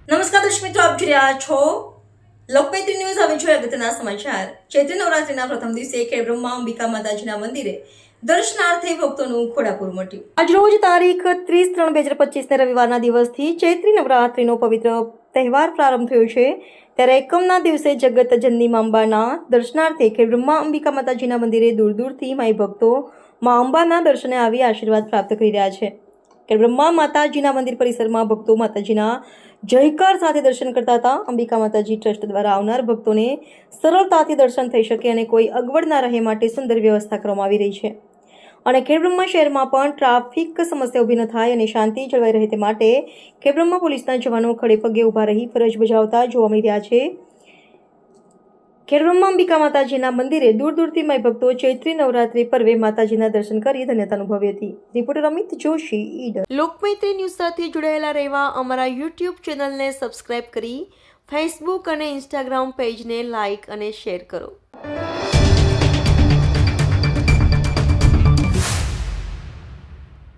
નમસ્કાર દર્શક મિત્રો, આપ જોઈ રહ્યા છો લોકમૈત્રી ન્યૂઝ. હવે જોઈએ અગત્યના સમાચાર. ચૈત્ર નવરાત્રિના પ્રથમ દિવસે ખેડબ્રહ્મા અંબિકા માતાજીના મંદિરે દર્શનાર્થે ભક્તોનું ઘોડાપૂર મટ્યું. આજરોજ તારીખ 30/3/2025 રવિવારના દિવસથી ચૈત્રી નવરાત્રિનો પવિત્ર તહેવાર પ્રારંભ થયો છે. ત્યારે એકમના દિવસે જગતજનની મા અંબાના દર્શનાર્થે ખેડબ્રહ્મા અંબિકા માતાજીના મંદિરે દૂર દૂરથી માઈ ભક્તો મા અંબાના દર્શને આવી આશીર્વાદ પ્રાપ્ત કરી રહ્યા છે. ખેડબ્રહ્મા માતાજીના મંદિર પરિસરમાં ભક્તો માતાજીના જયકાર સાથે દર્શન કરતા હતા. અંબિકા માતાજી ટ્રસ્ટ દ્વારા આવનાર ભક્તોને સરળતાથી દર્શન થઈ શકે અને કોઈ અગવડ ના રહે માટે સુંદર વ્યવસ્થા કરવામાં આવી રહી છે. અને ખેડબ્રહ્મા શહેરમાં પણ ટ્રાફિક સમસ્યા ઊભી ન થાય અને શાંતિ જળવાઈ રહે તે માટે ખેડબ્રહ્મા પોલીસના જવાનો ખડે પગે ઊભા રહી ફરજ બજાવતા જોવા મળી રહ્યા છે. ખેડબ્રહ્મા અંબિકા માતાજીના મંદિરે દૂર દૂરથી માઈ ભક્તો ચૈત્રી નવરાત્રિ પર્વે માતાજીના દર્શન કરી ધન્યતા અનુભવી હતી. રિપોર્ટર અમિત જોશી, ઈડર. લોકમૈત્રી ન્યૂઝ સાથે જોડાયેલા રહેવા અમારા યુટ્યુબ ચેનલને સબસ્ક્રાઇબ કરી ફેસબુક અને ઇન્સ્ટાગ્રામ પેજને લાઇક અને શેર કરો.